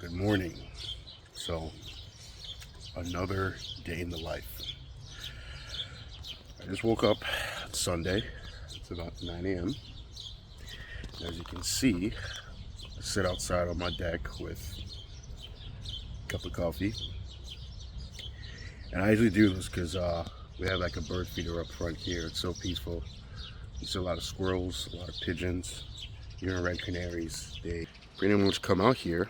Good morning. So, another day in the life. I just woke up Sunday. It's about 9 a.m. As you can see, I sit outside on my deck with a cup of coffee. And I usually do this because we have like a bird feeder up front here. It's so peaceful. You see a lot of squirrels, a lot of pigeons, even red canaries. They pretty much come out here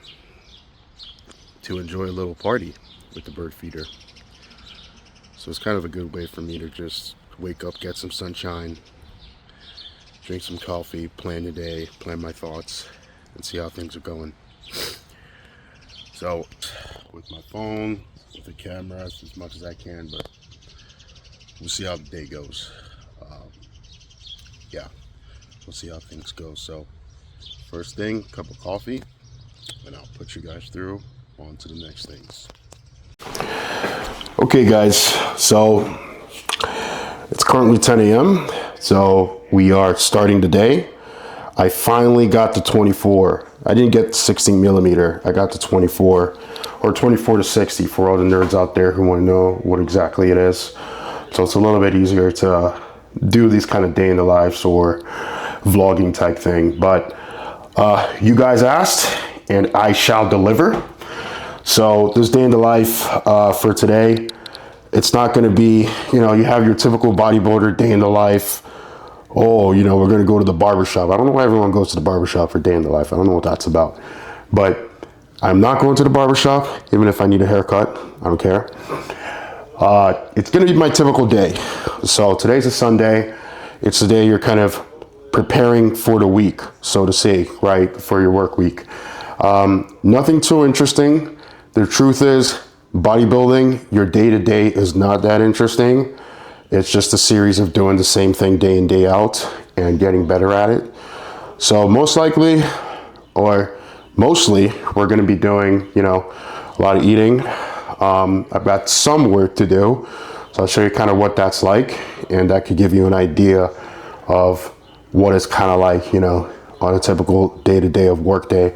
to enjoy a little party with the bird feeder. So it's kind of a good way for me to just wake up, get some sunshine, drink some coffee, plan the day, plan my thoughts, and see how things are going. So with my phone, with the cameras as much as I can, but we'll see how the day goes. Yeah, we'll see how things go. So first thing, cup of coffee, and I'll put you guys through on to the next things. Okay guys, so it's currently 10 a.m. So we are starting the day. I finally got the 24. I didn't get the 16 millimeter. I got the 24 or 24 to 60 for all the nerds out there who want to know what exactly it is. So it's a little bit easier to do these kind of day in the lives or vlogging type thing. But you guys asked and I shall deliver. So this day in the life for today, it's not going to be, you have your typical bodybuilder day in the life. Oh, we're going to go to the barbershop. I don't know why everyone goes to the barbershop for day in the life. I don't know what that's about. But I'm not going to the barbershop, even if I need a haircut. I don't care. It's going to be my typical day. So today's a Sunday. It's the day you're kind of preparing for the week, so to say, right? For your work week. Nothing too interesting. The truth is, bodybuilding, your day-to-day is not that interesting. It's just a series of doing the same thing day in, day out and getting better at it. So most likely, or mostly, we're going to be doing, a lot of eating. I've got some work to do. So I'll show you kind of what that's like. And that could give you an idea of what it's kind of like, on a typical day-to-day of workday.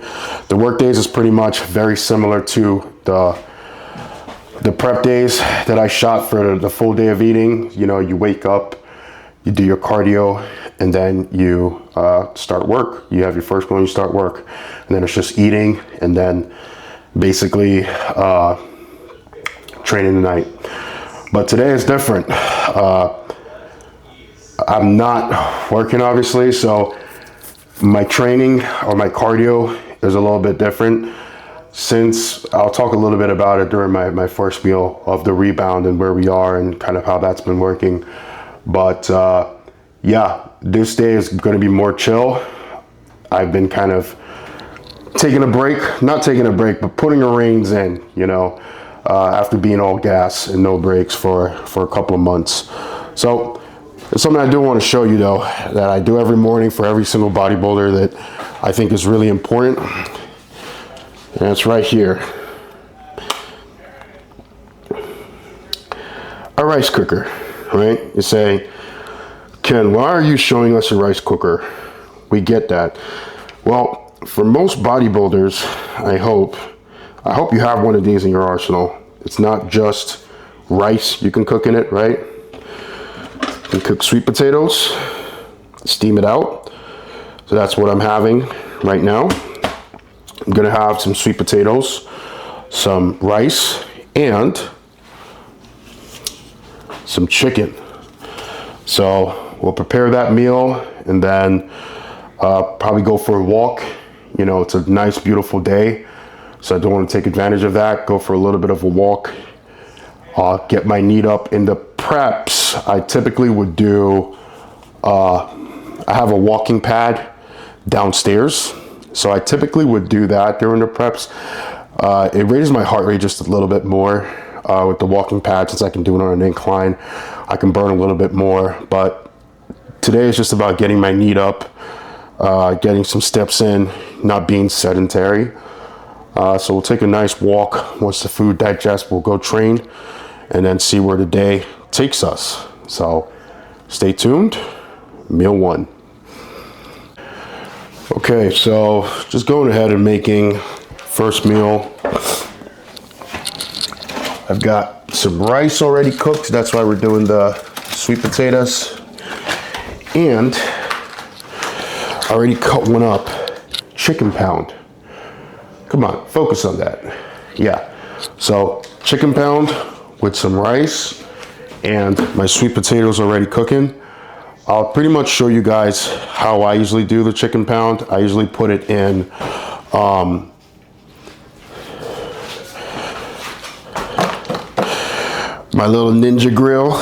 The work days is pretty much very similar to the prep days that I shot for the full day of eating. You wake up, you do your cardio, and then you start work. You have your first meal, you start work, and then it's just eating, and then basically training tonight. But today is different. I'm not working, obviously, so my training or my cardio is a little bit different. Since I'll talk a little bit about it during my first meal of the rebound and where we are and kind of how that's been working. But yeah, this day is going to be more chill. I've been kind of taking a break, not taking a break, but putting the reins in, after being all gas and no breaks for a couple of months. So it's something I do want to show you though, that I do every morning for every single bodybuilder that I think is really important. And it's right here. A rice cooker, right? You say, Ken, why are you showing us a rice cooker? We get that. Well, for most bodybuilders, I hope you have one of these in your arsenal. It's not just rice you can cook in it, right? You can cook sweet potatoes, steam it out. So that's what I'm having right now. I'm gonna have some sweet potatoes, some rice, and some chicken. So we'll prepare that meal and then probably go for a walk. It's a nice, beautiful day. So I don't want to take advantage of that. Go for a little bit of a walk. Get my need up. In the preps, I typically would do, I have a walking pad downstairs. So I typically would do that during the preps. It raises my heart rate just a little bit more with the walking pad, since I can do it on an incline. I can burn a little bit more, but today is just about getting my need up, getting some steps in, not being sedentary. So we'll take a nice walk. Once the food digests, we'll go train and then see where the day takes us. So stay tuned. Meal one. Okay, so just going ahead and making First meal. I've got some rice already cooked. That's why we're doing the sweet potatoes. And I already cut one up. Chicken pound. Come on, focus on that. Yeah. So chicken pound with some rice and my sweet potatoes already cooking. I'll pretty much show you guys how I usually do the chicken pound. I usually put it in my little Ninja grill.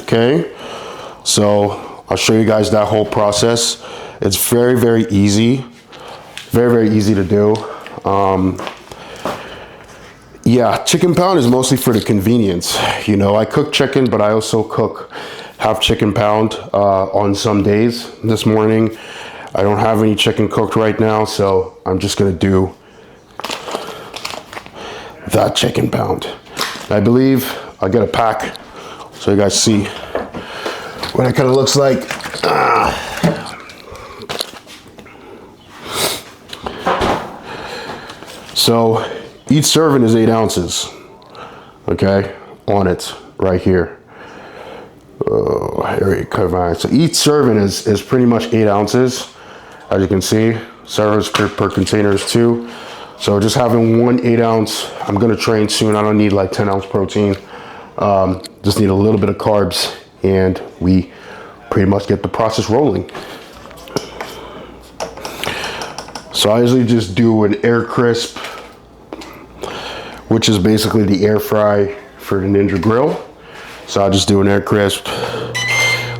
Okay, so I'll show you guys that whole process. It's very, very easy. Very, very easy to do. Yeah, chicken pound is mostly for the convenience. You know, I cook chicken, but I also have chicken pound on some days. This morning, I don't have any chicken cooked right now, so I'm just gonna do that chicken pound. I believe I'll get a pack so you guys see what it kind of looks like. So each serving is 8 ounces, okay, on it right here. Here we go. So each serving is pretty much 8 ounces, as you can see. Servings per container is 2. So just having 1 8-ounce, I'm gonna train soon. I don't need like 10-ounce protein. Just need a little bit of carbs, and we pretty much get the process rolling. So I usually just do an air crisp, which is basically the air fry for the Ninja grill. So I'll just do an air crisp,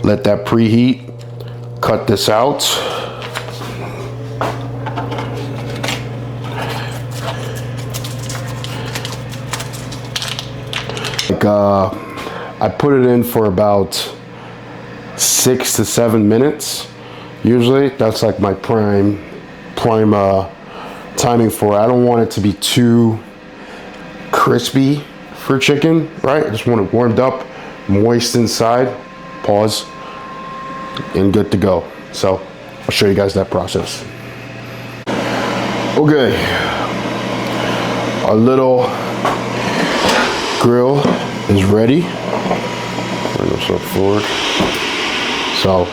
let that preheat, cut this out. I put it in for about 6 to 7 minutes. Usually that's like my prime timing for it. I don't want it to be too crispy for chicken, right? I just want it warmed up, moist inside, pause, and good to go. So I'll show you guys that process. Okay, our little grill is ready. Bring this up forward. So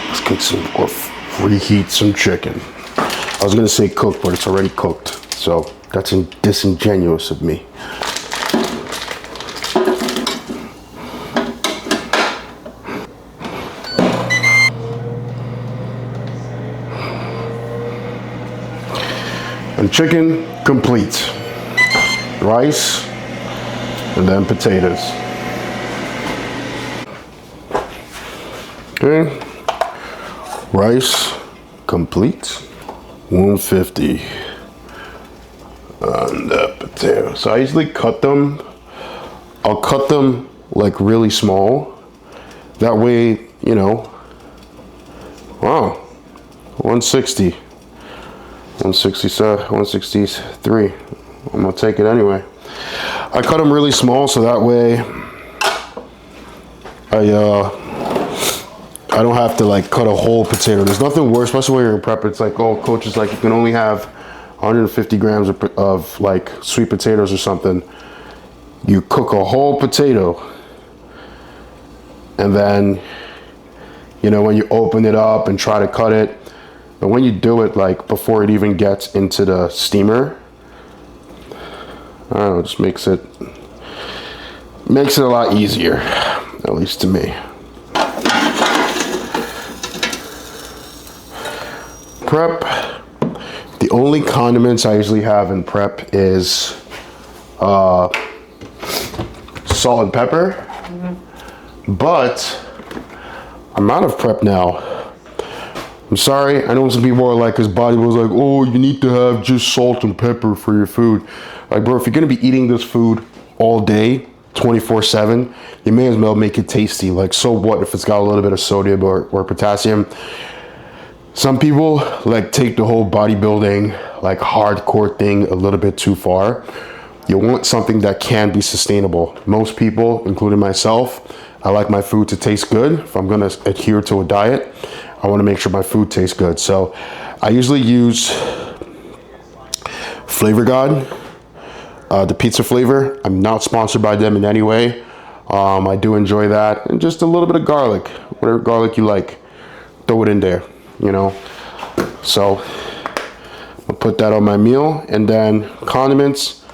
let's cook some, or reheat some chicken. I was gonna say cook, but it's already cooked. So that's disingenuous of me. And chicken complete. Rice, and then potatoes. Okay, rice complete, 150. And the potatoes. So I usually cut them. I'll cut them like really small. That way, you know. Wow, 160, 167, 163. I'm gonna take it anyway. I cut them really small so that way I don't have to like cut a whole potato. There's nothing worse, especially when you're in prep. It's like, oh, coach is like, you can only have 150 grams of like sweet potatoes or something. You cook a whole potato, and then, you know, when you open it up and try to cut it, but when you do it like before it even gets into the steamer, I don't know, it just makes it a lot easier, at least to me. Prep, the only condiments I usually have in prep is salt and pepper, but I'm out of prep now. I'm sorry, I know some people are like, because bodybuilders like, oh, you need to have just salt and pepper for your food. Like, bro, if you're gonna be eating this food all day, 24/7, you may as well make it tasty. Like, so what if it's got a little bit of sodium or potassium? Some people like take the whole bodybuilding, like hardcore thing a little bit too far. You want something that can be sustainable. Most people, including myself, I like my food to taste good. If I'm gonna adhere to a diet, I wanna make sure my food tastes good. So I usually use Flavor God, the pizza flavor. I'm not sponsored by them in any way. I do enjoy that. And just a little bit of garlic, whatever garlic you like, throw it in there, you know. So I'll put that on my meal. And then condiments,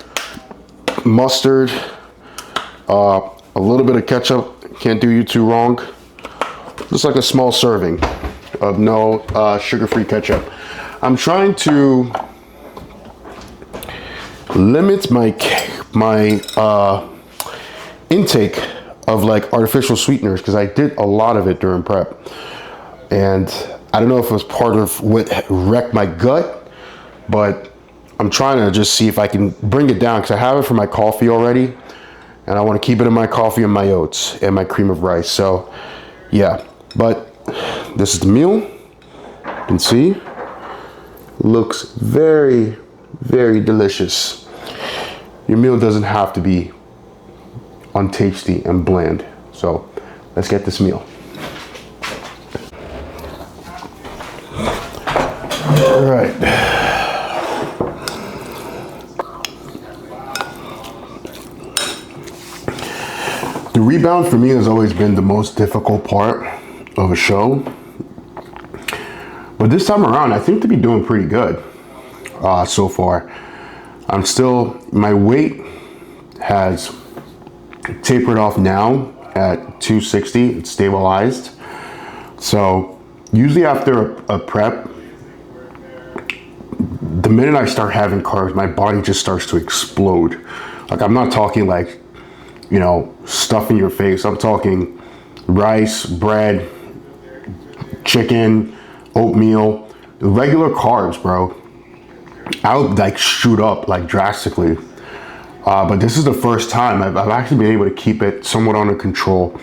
mustard, a little bit of ketchup, can't do you too wrong. Just like a small serving of no sugar-free ketchup. I'm trying to limit my intake of like artificial sweeteners because I did a lot of it during prep, and I don't know if it was part of what wrecked my gut, but I'm trying to just see if I can bring it down because I have it for my coffee already, and I want to keep it in my coffee and my oats and my cream of rice. So yeah, but this is the meal. You can see, looks very, very delicious. Your meal doesn't have to be untasty and bland. So let's get this meal. All right. The rebound for me has always been the most difficult part of a show. But this time around, I think to be doing pretty good so far. My weight has tapered off now at 260. It's stabilized. So usually after a prep, the minute I start having carbs, my body just starts to explode. Like, I'm not talking like, you know, stuff in your face. I'm talking rice, bread, chicken, oatmeal, regular carbs, bro. I'll like shoot up like drastically. But this is the first time I've actually been able to keep it somewhat under control.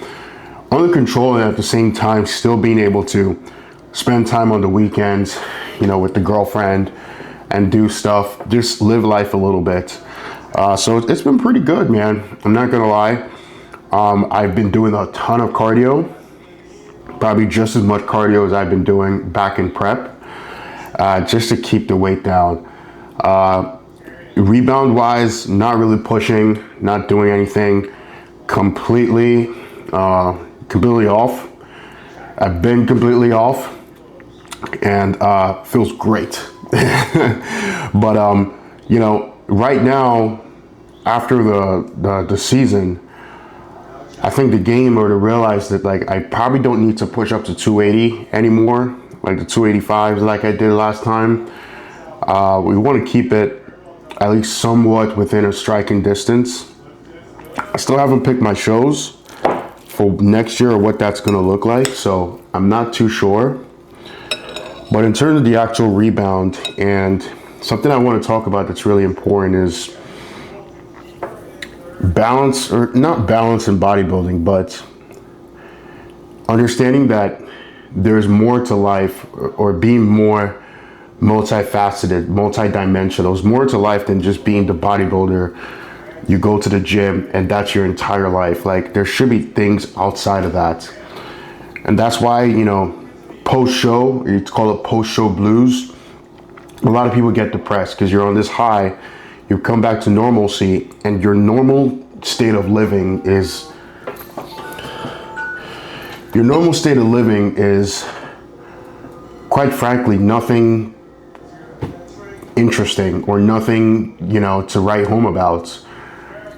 And at the same time still being able to spend time on the weekends, you know, with the girlfriend and do stuff, just live life a little bit. So it's been pretty good, man. I'm not gonna lie. I've been doing a ton of cardio, probably just as much cardio as I've been doing back in prep, just to keep the weight down. Rebound wise, not really pushing, not doing anything, completely off. I've been completely off, and feels great. But you know, right now, after the season, I think the game or to realize that like I probably don't need to push up to 280 anymore, like the 285s like I did last time. We want to keep it at least somewhat within a striking distance. I still haven't picked my shows for next year or what that's going to look like, so I'm not too sure. But in terms of the actual rebound, and something I want to talk about that's really important is balance, or not balance in bodybuilding, but understanding that there's more to life, or being more multifaceted, multidimensional. There's more to life than just being the bodybuilder. You go to the gym and that's your entire life. Like, there should be things outside of that. And that's why, you know, post-show, you call it post-show blues. A lot of people get depressed because you're on this high, you come back to normalcy, and your normal state of living is, quite frankly, nothing interesting or nothing, you know, to write home about.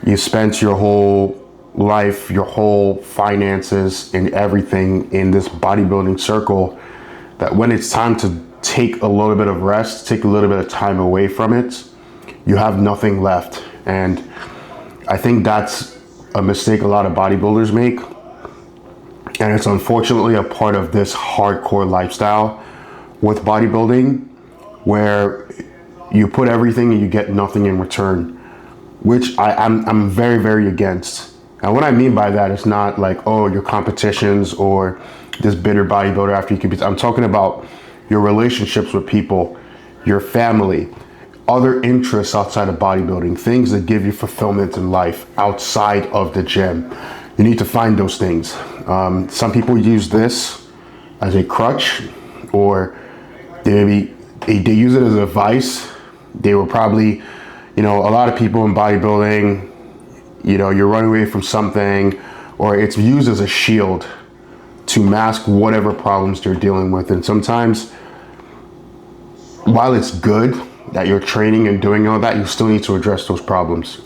You spent your whole life, your whole finances and everything in this bodybuilding circle, that when it's time to take a little bit of rest, take a little bit of time away from it, you have nothing left. And I think that's a mistake a lot of bodybuilders make. And it's unfortunately a part of this hardcore lifestyle with bodybuilding, where you put everything and you get nothing in return, which I'm very, very against. And what I mean by that is not like, oh, your competitions or this bitter bodybuilder after you compete. I'm talking about your relationships with people, your family, other interests outside of bodybuilding, things that give you fulfillment in life outside of the gym. You need to find those things. Some people use this as a crutch, or they use it as advice. They were probably a lot of people in bodybuilding, you're running away from something, or it's used as a shield to mask whatever problems you're dealing with. And sometimes, while it's good that you're training and doing all that, you still need to address those problems,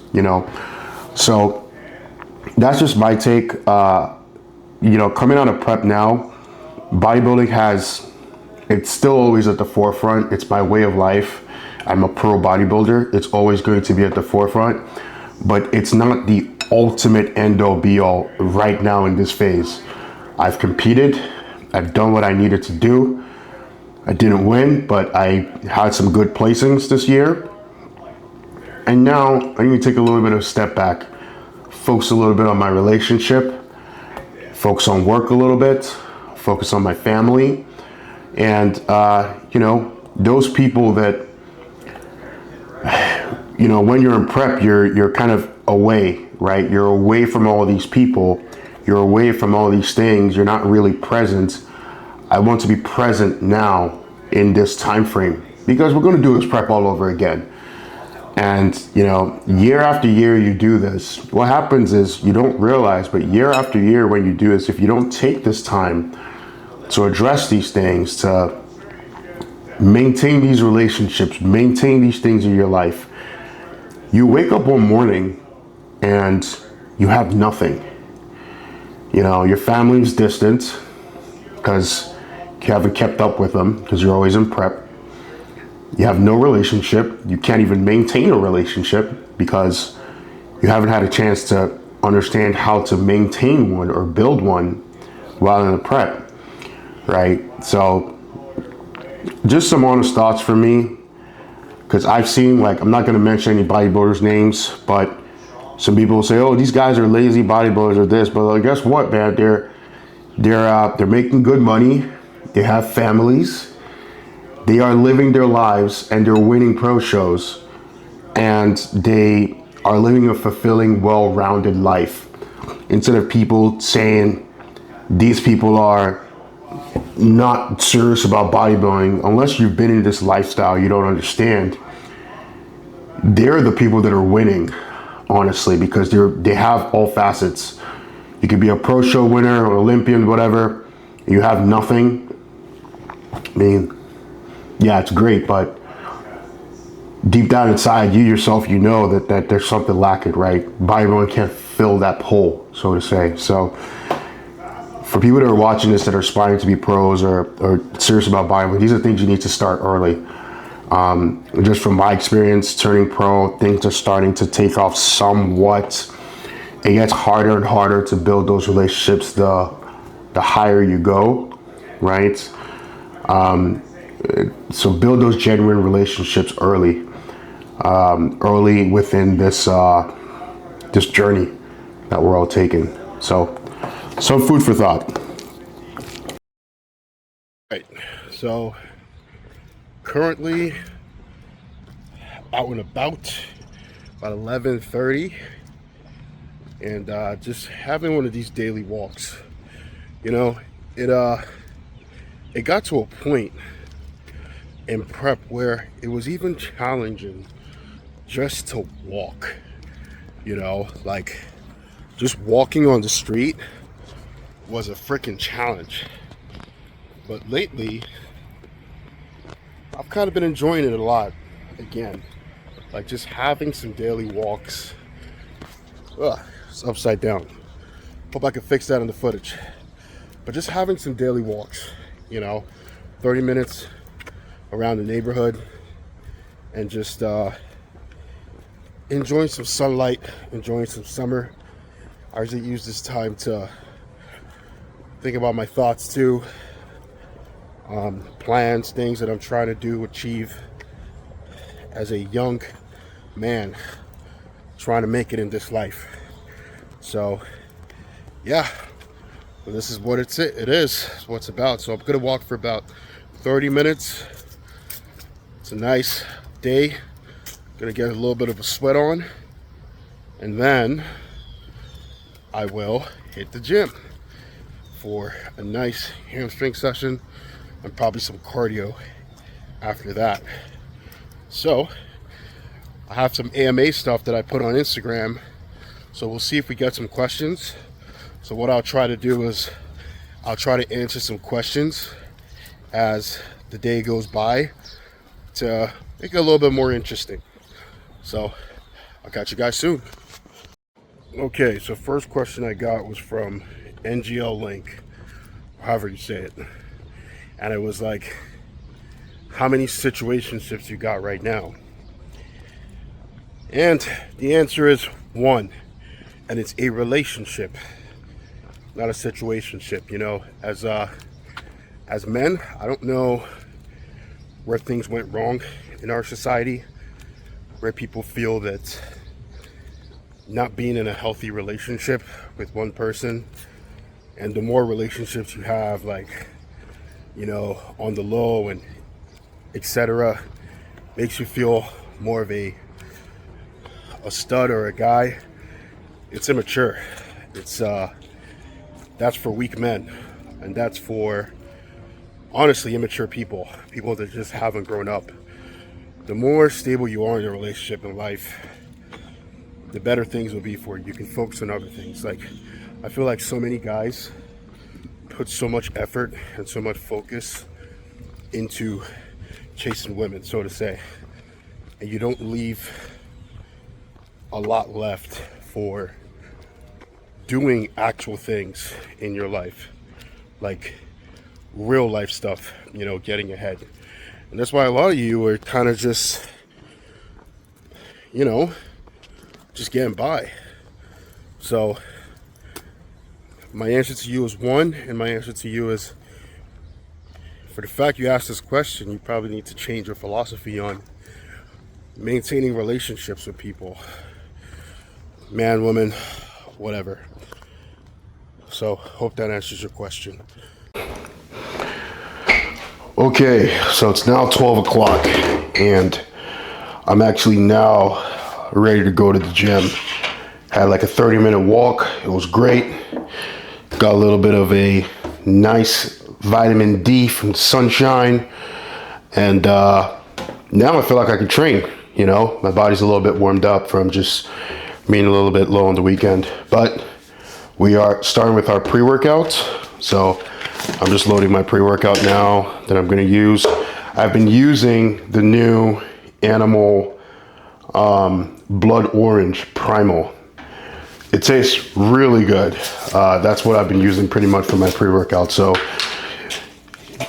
So that's just my take. Coming out of prep now, bodybuilding it's still always at the forefront. It's my way of life. I'm a pro bodybuilder. It's always going to be at the forefront, but it's not the ultimate end all be all right now in this phase. I've competed. I've done what I needed to do. I didn't win, but I had some good placings this year. And now I need to take a little bit of a step back, focus a little bit on my relationship, focus on work a little bit, focus on my family. And, those people that, when you're in prep, you're kind of away, right? You're away from all these people. You're away from all these things. You're not really present. I want to be present now in this time frame because we're going to do this prep all over again. And, year after year you do this. What happens is you don't realize, but year after year when you do this, if you don't take this time to address these things, to maintain these relationships, maintain these things in your life, you wake up one morning and you have nothing. Your family's distant because you haven't kept up with them because you're always in prep. You have no relationship. You can't even maintain a relationship because you haven't had a chance to understand how to maintain one or build one while in the prep, right? So just some honest thoughts for me, because I've seen, I'm not going to mention any bodybuilders' names, but some people say, oh, these guys are lazy bodybuilders or this, but guess what, man? They're making good money. They have families. They are living their lives and they're winning pro shows, and they are living a fulfilling, well-rounded life. Instead of people saying these people are not serious about bodybuilding, unless you've been in this lifestyle, you don't understand. They're the people that are winning, honestly, because they have all facets. You could be a pro show winner or Olympian, whatever. You have nothing. I mean, yeah, it's great, but deep down inside, you yourself, that there's something lacking, right? Bodybuilding can't fill that hole, so to say. So for people that are watching this that are aspiring to be pros or serious about bodybuilding, these are things you need to start early. Just from my experience turning pro, things are starting to take off somewhat. It gets harder and harder to build those relationships the higher you go, right? So build those genuine relationships early within this this journey that we're all taking. So some food for thought. Right. So currently out and about 11:30, and just having one of these daily walks. It got to a point in prep where it was even challenging just to walk, just walking on the street was a freaking challenge. But lately I've kind of been enjoying it a lot again, just having some daily walks. It's upside down. Hope I can fix that in the footage. But just having some daily walks, 30 minutes around the neighborhood, and just enjoying some sunlight, enjoying some summer. I usually use this time to think about my thoughts too, plans, things that I'm trying to do, achieve as a young man trying to make it in this life. So yeah, well, this is what it is what it's about. So I'm gonna walk for about 30 minutes. It's a nice day. Gonna get a little bit of a sweat on, and then I will hit the gym for a nice hamstring session and probably some cardio after that. So I have some AMA stuff that I put on Instagram, so we'll see if we get some questions. So what I'll try to do is I'll try to answer some questions as the day goes by to make it a little bit more interesting. So I'll catch you guys soon. Okay, so first question I got was from NGL Link, however you say it. And it was like, how many situationships you got right now? And the answer is 1. And it's a relationship, not a situationship. You know, as men, I don't know where things went wrong in our society, where people feel that not being in a healthy relationship with one person, and the more relationships you have, like, you know, on the low and etc., makes you feel more of a stud or a guy. It's immature. It's that's for weak men, and that's for honestly immature people that just haven't grown up. The more stable you are in your relationship in life, the better things will be for you. You can focus on other things. Like, I feel like so many guys put so much effort and so much focus into chasing women, so to say, and you don't leave a lot left for doing actual things in your life, like real life stuff, you know, getting ahead. And that's why a lot of you are kind of just, you know, just getting by. So my answer to you is 1, and my answer to you is, for the fact you asked this question, you probably need to change your philosophy on maintaining relationships with people, man, woman, whatever. So hope that answers your question. Okay, so it's now 12 o'clock and I'm actually now ready to go to the gym. Had like a 30-minute walk. It was great. Got a little bit of a nice vitamin D from the sunshine, and now I feel like I can train. You know, my body's a little bit warmed up from just being a little bit low on the weekend. But we are starting with our pre-workout, so I'm just loading my pre-workout now that I'm going to use. I've been using the new Animal Blood Orange Primal. It tastes really good. That's what I've been using pretty much for my pre-workout. So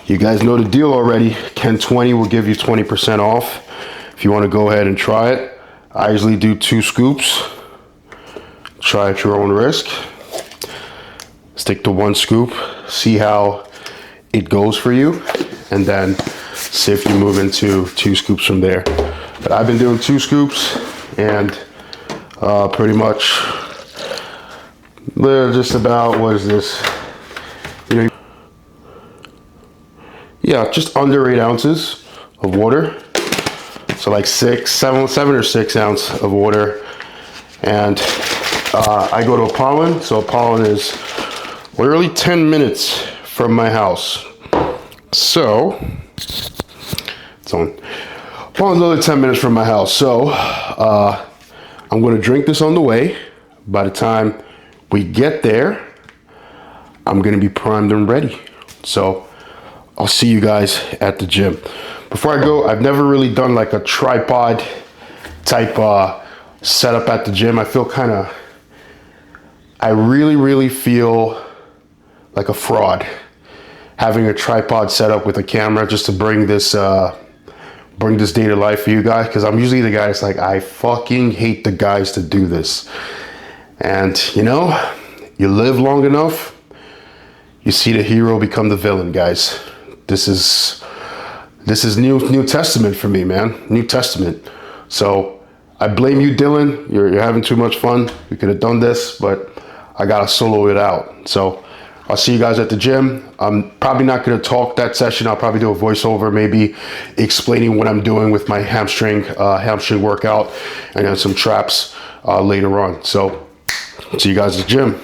you guys know the deal already. Ken20 will give you 20% off if you want to go ahead and try it. I usually do 2 scoops. Try at your own risk. Stick to 1 scoop. See how it goes for you, and then see if you move into 2 scoops from there. But I've been doing 2 scoops, and pretty much they're just about, what is this? You know, yeah, just under 8 ounces of water. So like 7 or 6 ounces of water. And I go to a pollen. So a pollen is literally 10 minutes from my house. So it's on. Pollen's only 10 minutes from my house. So I'm going to drink this on the way. By the time we get there, I'm going to be primed and ready. So I'll see you guys at the gym. Before I go, I've never really done like a tripod type setup at the gym. I really feel like a fraud having a tripod set up with a camera just to bring this day to life for you guys, because I'm usually the guy that's like, I fucking hate the guys to do this. And you know, you live long enough, you see the hero become the villain, guys. This is New Testament for me, man. New Testament. So I blame you, Dylan. You're having too much fun. You could have done this, but I gotta solo it out. So I'll see you guys at the gym. I'm probably not gonna talk that session. I'll probably do a voiceover, maybe explaining what I'm doing with my hamstring workout, and then some traps later on. So see you guys at the gym.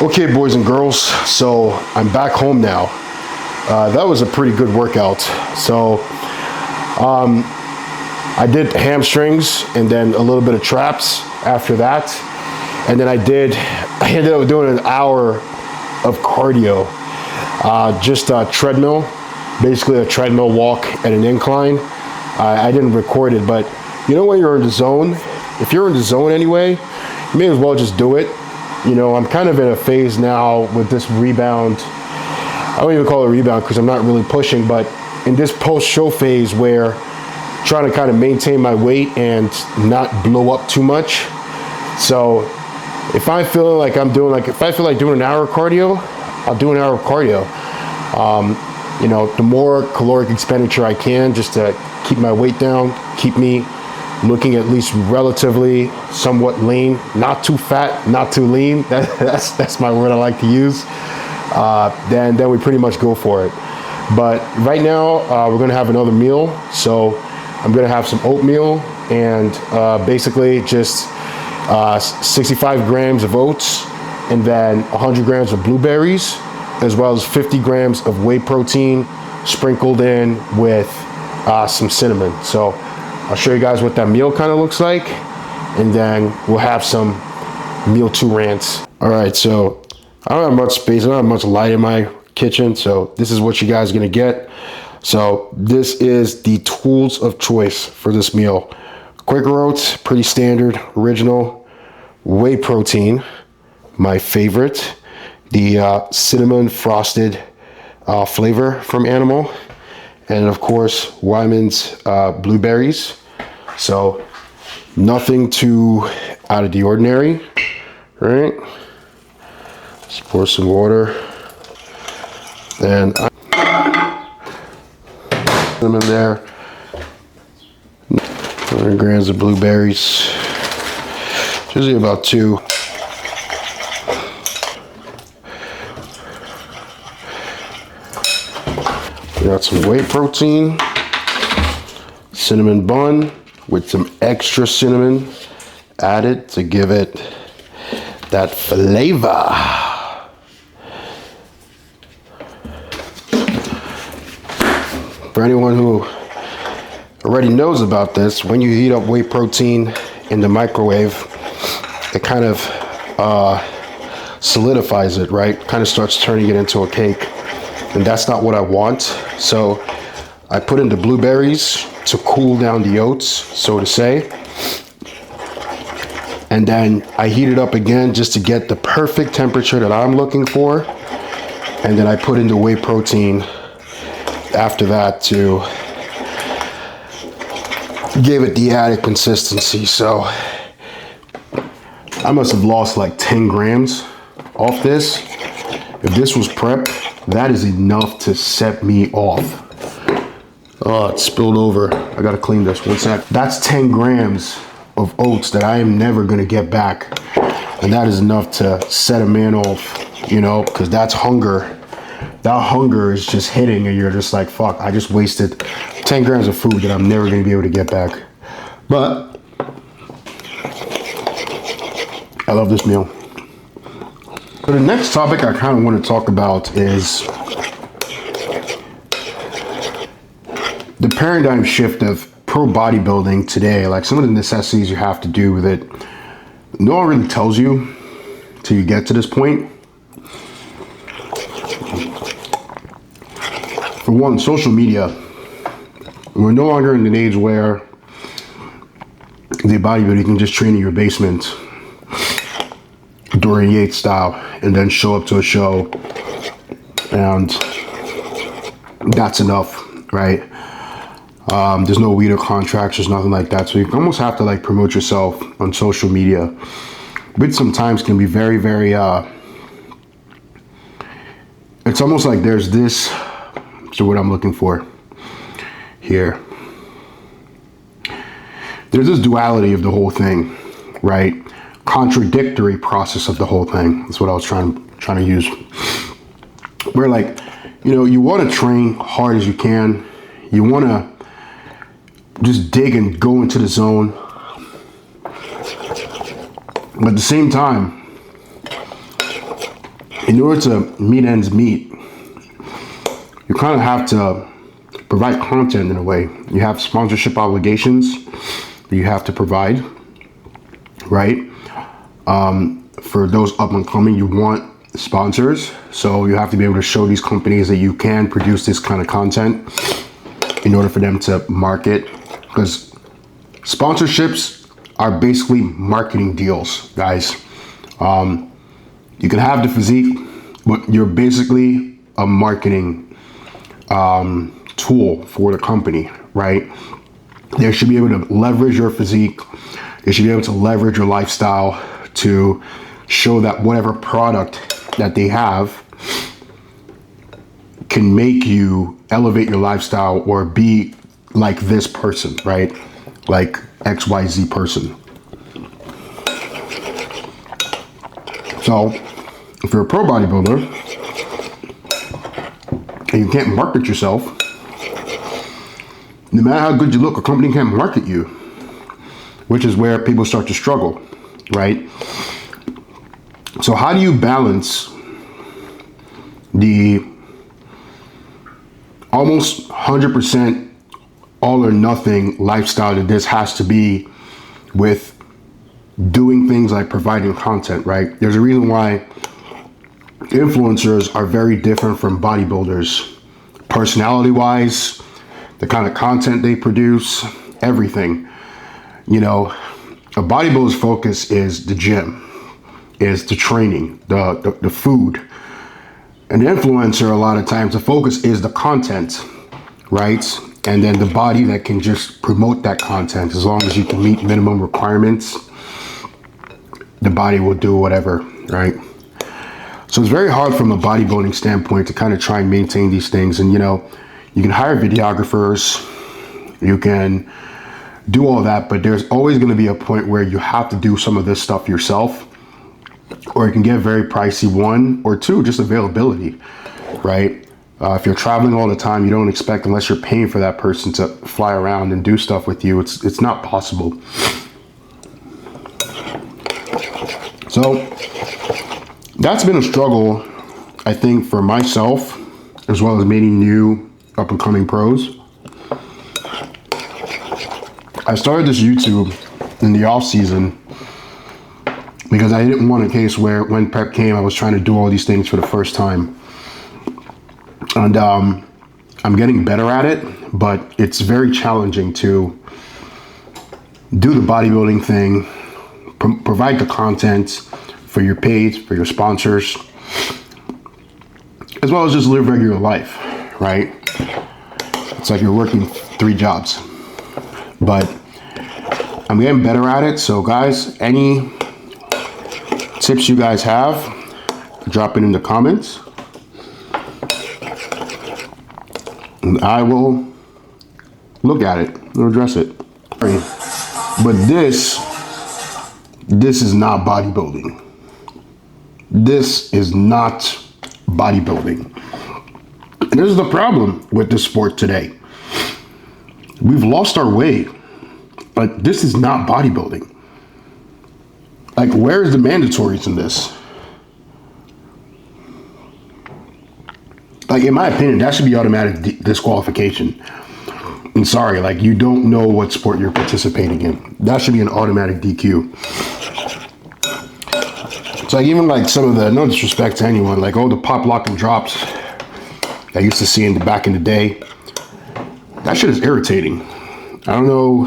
Okay, boys and girls, so I'm back home now. That was a pretty good workout. So I did hamstrings and then a little bit of traps after that. And then I ended up doing an hour of cardio, just a treadmill, basically a treadmill walk at an incline. I didn't record it, but you know when you're in the zone, if you're in the zone anyway, you may as well just do it. You know, I'm kind of in a phase now with this rebound. I don't even call it a rebound because I'm not really pushing, but in this post-show phase where trying to kind of maintain my weight and not blow up too much. So if I feel like if I feel like doing an hour of cardio, I'll do an hour of cardio. You know, the more caloric expenditure I can just to keep my weight down, keep me looking at least relatively somewhat lean, not too fat, not too lean. That's my word I like to use. Then we pretty much go for it. But right now we're gonna have another meal. So I'm gonna have some oatmeal and basically just 65 grams of oats and then 100 grams of blueberries, as well as 50 grams of whey protein sprinkled in with some cinnamon. So I'll show you guys what that meal kind of looks like, and then we'll have some meal 2 rants. All right, so I don't have much space, I don't have much light in my kitchen, so this is what you guys are gonna get. So this is the tools of choice for this meal. Quaker oats, pretty standard, original. Whey protein, my favorite. The cinnamon frosted flavor from Animal. And of course, Wyman's blueberries. So nothing too out of the ordinary, right? Let's pour some water. And them in there. 100 grams of blueberries. Usually about 2. We got some whey protein, cinnamon bun with some extra cinnamon added to give it that flavor. For anyone who already knows about this, when you heat up whey protein in the microwave, it kind of solidifies it, right? Kind of starts turning it into a cake. And that's not what I want. So I put in the blueberries to cool down the oats, so to say. And then I heat it up again just to get the perfect temperature that I'm looking for. And then I put in the whey protein after that to give it the added consistency. So I must have lost like 10 grams off this. If this was prep, that is enough to set me off. Oh, it spilled over. I gotta clean this, 1 sec. That's 10 grams of oats that I am never gonna get back. And that is enough to set a man off, you know, because that's hunger. That hunger is just hitting and you're just like, fuck, I just wasted 10 grams of food that I'm never gonna be able to get back. But I love this meal. So the next topic I kind of want to talk about is the paradigm shift of pro bodybuilding today. Like some of the necessities you have to do with it. No one really tells you till you get to this point. For one, social media. We're no longer in an age where the bodybuilder can just train in your basement Dorian Yates style and then show up to a show and that's enough, right? There's no leader contracts, there's nothing like that. So you almost have to like promote yourself on social media, which sometimes can be very, very, it's almost like there's this, so what I'm looking for here. There's this duality of the whole thing, right? Contradictory process of the whole thing. That's what I was trying to use. Where like, you know, you want to train hard as you can. You want to just dig and go into the zone. But at the same time, in order to meet ends meet, you kind of have to provide content in a way. You have sponsorship obligations that you have to provide, right? For those up and coming, you want sponsors. So you have to be able to show these companies that you can produce this kind of content in order for them to market. Because sponsorships are basically marketing deals, guys. You can have the physique, but you're basically a marketing tool for the company, right? They should be able to leverage your physique. They should be able to leverage your lifestyle to show that whatever product that they have can make you elevate your lifestyle or be like this person, right? Like XYZ person. So if you're a pro bodybuilder and you can't market yourself, no matter how good you look, a company can't market you, which is where people start to struggle, right? So how do you balance the almost 100% all or nothing lifestyle that this has to be with doing things like providing content, right? There's a reason why influencers are very different from bodybuilders, personality-wise, the kind of content they produce, everything. You know, a bodybuilder's focus is the gym, is the training, the food. An influencer, a lot of times, the focus is the content, right? And then the body that can just promote that content. As long as you can meet minimum requirements, the body will do whatever, right? So it's very hard from a bodybuilding standpoint to kind of try and maintain these things. And, you know, you can hire videographers, you can do all that, but there's always going to be a point where you have to do some of this stuff yourself, or it can get very pricey. One or two, just availability, right? If you're traveling all the time, you don't expect, unless you're paying for that person to fly around and do stuff with you, it's not possible. So that's been a struggle, I think, for myself, as well as meeting new up and coming pros. I started this YouTube in the off season because I didn't want a case where when prep came, I was trying to do all these things for the first time. And I'm getting better at it, but it's very challenging to do the bodybuilding thing, provide the content for your page, for your sponsors, as well as just live regular life, right? It's like you're working 3 jobs, but I'm getting better at it. So guys, any tips you guys have, drop it in the comments and I will look at it and address it. But this is not bodybuilding. This is not bodybuilding. And this is the problem with this sport today. We've lost our way. Like, this is not bodybuilding. Like, where's the mandatories in this? Like, in my opinion, that should be automatic disqualification. I'm sorry, like, you don't know what sport you're participating in. That should be an automatic DQ. It's like, even like some of the, no disrespect to anyone, like all the pop, lock, and drops I used to see back in the day, that shit is irritating. I don't know.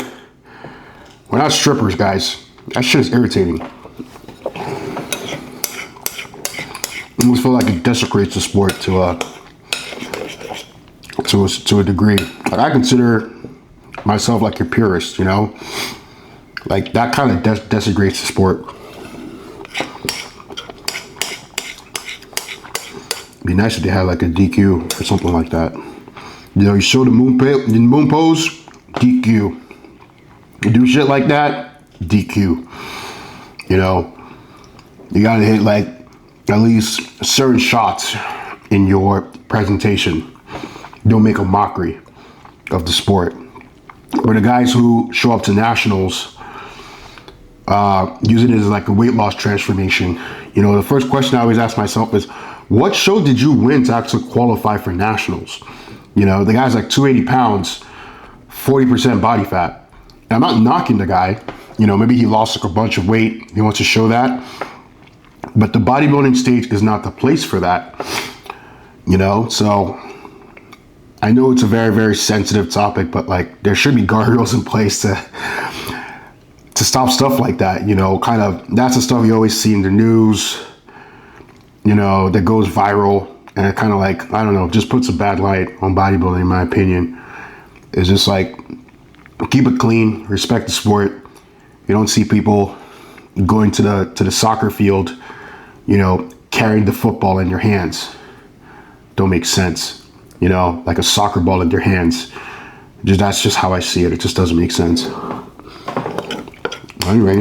We're not strippers, guys. That shit is irritating. I almost feel like it desecrates the sport to a degree. Like, I consider myself like a purist, you know? Like, that kind of desecrates the sport. It'd be nice if they had like a DQ or something like that. You know, you show the moon pose, DQ. You do shit like that, DQ. You know, you gotta hit like at least certain shots in your presentation. Don't make a mockery of the sport. But the guys who show up to nationals use it as like a weight loss transformation. You know, the first question I always ask myself is, what show did you win to actually qualify for nationals? You know, the guy's like 280 pounds, 40% body fat. And I'm not knocking the guy. You know, maybe he lost like a bunch of weight. He wants to show that. But the bodybuilding stage is not the place for that. You know, so I know it's a very, very sensitive topic, but like there should be guardrails in place to stop stuff like that. You know, kind of, that's the stuff you always see in the news, you know, that goes viral. And it kind of like, I don't know, just puts a bad light on bodybuilding, in my opinion. It's just like, keep it clean, respect the sport. You don't see people going to the soccer field, you know, carrying the football in your hands. Don't make sense. You know, like a soccer ball in your hands. That's just how I see it. It just doesn't make sense. Anyway,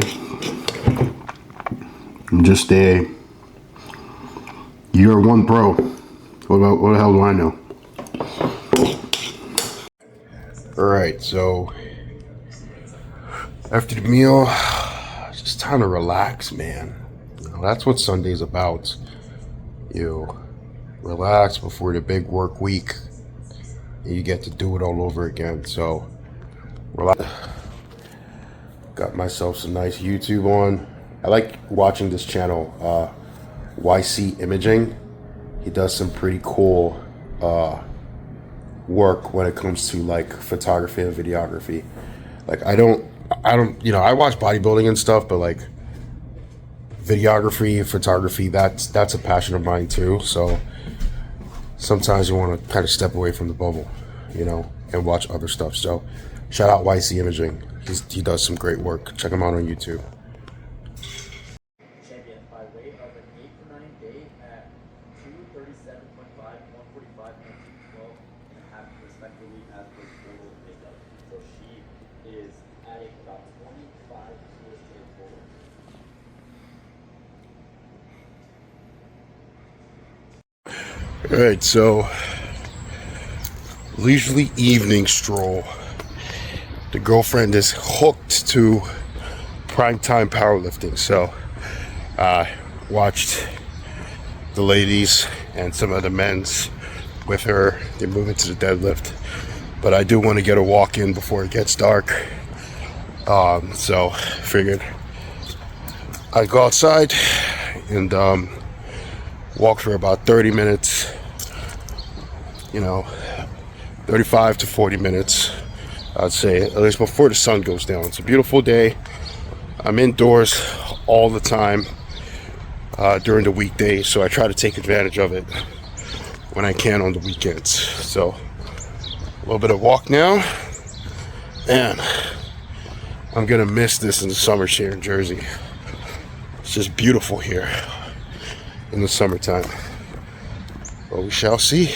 I'm just a year one pro. What the hell do I know? All right, so after the meal, it's just time to relax, man. You know, that's what Sunday's about. You relax before the big work week. And you get to do it all over again. So, relax. Got myself some nice YouTube on. I like watching this channel, YC Imaging. He does some pretty cool work when it comes to like photography and videography. Like I don't, you know, I watch bodybuilding and stuff, but like videography, photography, that's a passion of mine too. So sometimes you want to kind of step away from the bubble, you know, and watch other stuff. So shout out YC Imaging. He does some great work. Check him out on YouTube. Champion by weight of an 8 to 9 day at 237.5, 145, and 212 and a half respectively as her total makeup. So she is adding about 25 kilos to the total. All right, so leisurely evening stroll. The girlfriend is hooked to primetime powerlifting, so watched the ladies and some of the men's with her. They're moving to the deadlift, but I do want to get a walk in before it gets dark. So figured I'd go outside and walk for about 30 minutes, you know, 35 to 40 minutes, I'd say, at least before the sun goes down. It's a beautiful day. I'm indoors all the time during the weekdays, so I try to take advantage of it when I can on the weekends. So a little bit of walk now, and I'm gonna miss this in the summer here in Jersey. It's just beautiful here in the summertime, but we shall see.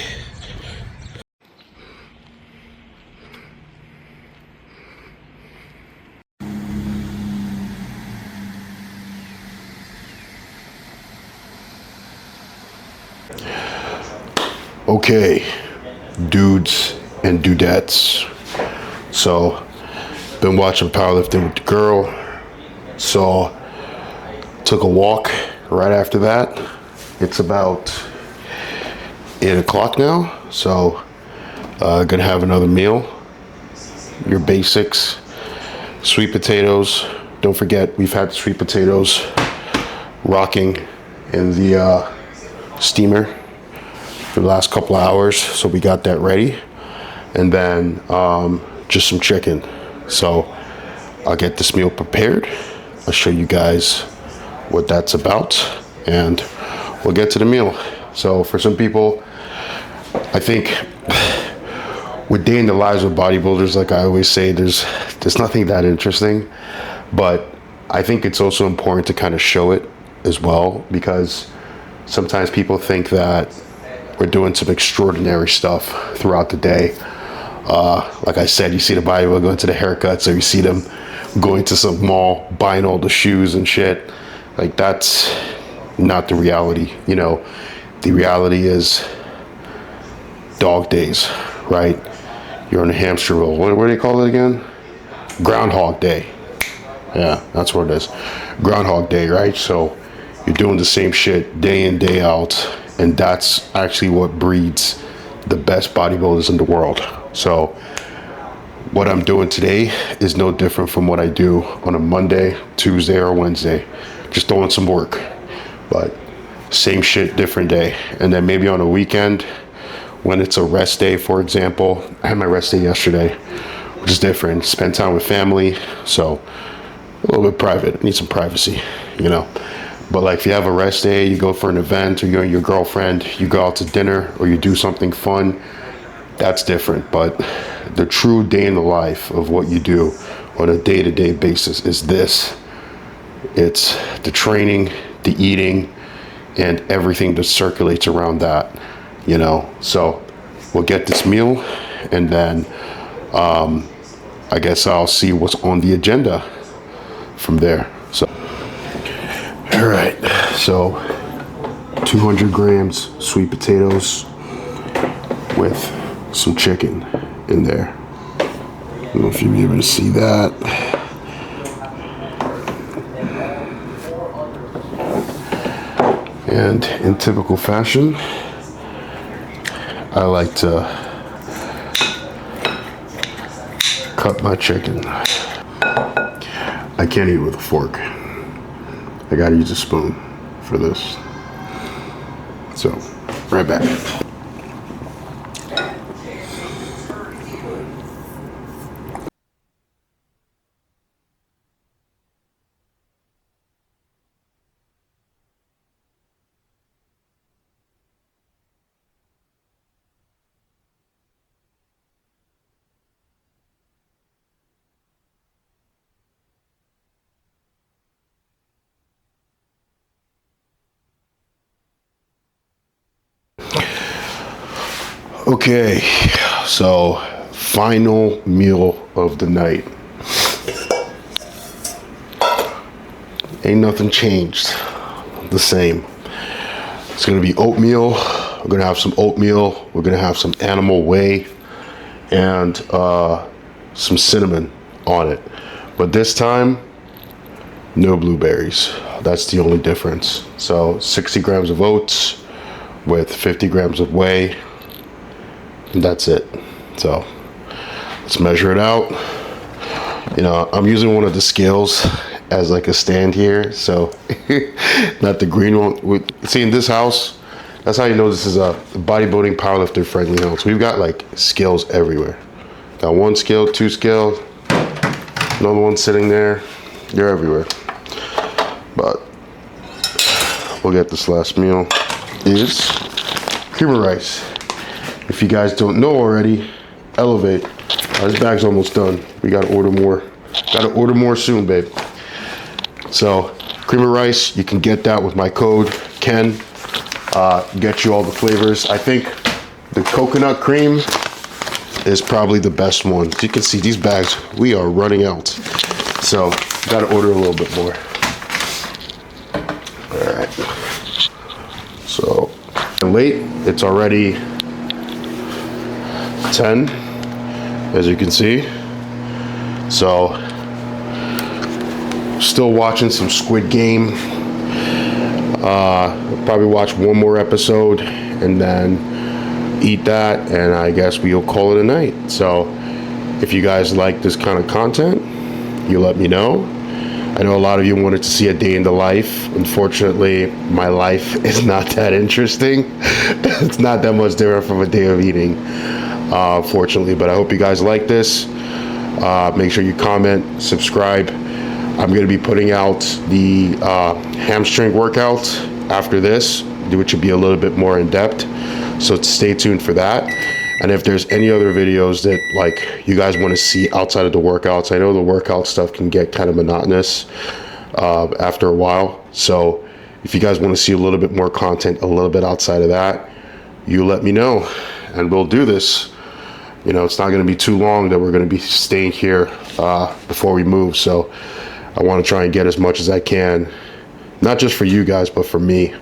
Okay, dudes and dudettes. So, been watching powerlifting with the girl. So, took a walk right after that. It's about 8 o'clock now. So, gonna have another meal. Your basics, sweet potatoes. Don't forget, we've had the sweet potatoes rocking in the steamer for the last couple of hours, so we got that ready, and then just some chicken. So I'll get this meal prepared. I'll show you guys what that's about, and we'll get to the meal. So for some people, I think with day in the lives of bodybuilders, like I always say, there's nothing that interesting, but I think it's also important to kind of show it as well, because sometimes people think that we're doing some extraordinary stuff throughout the day. Like I said, you see the bodybuilder going to the haircuts, or you see them going to some mall, buying all the shoes and shit. Like, that's not the reality. You know, the reality is dog days, right? You're on a hamster wheel. What do they call it again? Groundhog Day. Yeah, that's what it is. Groundhog Day, right? So you're doing the same shit day in, day out, And that's actually what breeds the best bodybuilders in the world. So what I'm doing today is no different from what I do on a Monday, Tuesday, or Wednesday. Just throwing some work, but same shit, different day. And then maybe on a weekend, when it's a rest day, for example, I had my rest day yesterday, which is different. Spend time with family, so a little bit private. I need some privacy, you know. But like if you have a rest day, you go for an event, or you're your girlfriend, you go out to dinner, or you do something fun, that's different. But the true day in the life of what you do on a day-to-day basis is this. It's the training, the eating, and everything that circulates around that, you know. So we'll get this meal, and then I guess I'll see what's on the agenda from there. So all right, so 200 grams sweet potatoes with some chicken in there. I don't know if you'll be able to see that. And in typical fashion, I like to cut my chicken. I can't eat with a fork. I gotta use a spoon for this. So, right back. Okay, so final meal of the night. Ain't nothing changed, the same. It's gonna be oatmeal. We're gonna have some oatmeal. We're gonna have some animal whey and some cinnamon on it. But this time, no blueberries. That's the only difference. So 60 grams of oats with 50 grams of whey. And that's it. So let's measure it out. You know, I'm using one of the scales as like a stand here, so not the green one. See, in this house, that's how you know this is a bodybuilding powerlifter friendly house. We've got like scales everywhere. Got one scale, two scales, another one sitting there. They're everywhere. But we'll get this last meal. Is cream of rice. If you guys don't know already, Elevate. This bag's almost done. We gotta order more. Gotta order more soon, babe. So, cream of rice, you can get that with my code, Ken. Get you all the flavors. I think the coconut cream is probably the best one. As you can see, these bags, we are running out. So, gotta order a little bit more. All right. So, late, it's already 10, as you can see. So, still watching some Squid Game. Probably watch one more episode and then eat that, and I guess we'll call it a night. So, if you guys like this kind of content, you let me know. I know a lot of you wanted to see a day in the life. Unfortunately, my life is not that interesting. It's not that much different from a day of eating. Fortunately, but I hope you guys like this. Make sure you comment, subscribe. I'm going to be putting out the hamstring workout after this, which will be a little bit more in depth. So stay tuned for that. And if there's any other videos that like you guys want to see outside of the workouts, I know the workout stuff can get kind of monotonous after a while. So if you guys want to see a little bit more content, a little bit outside of that, you let me know, and we'll do this. You know, it's not going to be too long that we're going to be staying here before we move. So I want to try and get as much as I can, not just for you guys, but for me,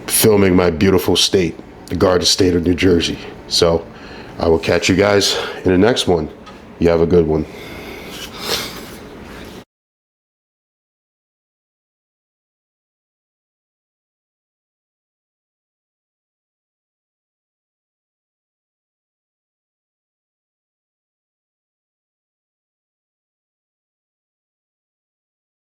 filming my beautiful state, the Garden State of New Jersey. So I will catch you guys in the next one. You have a good one.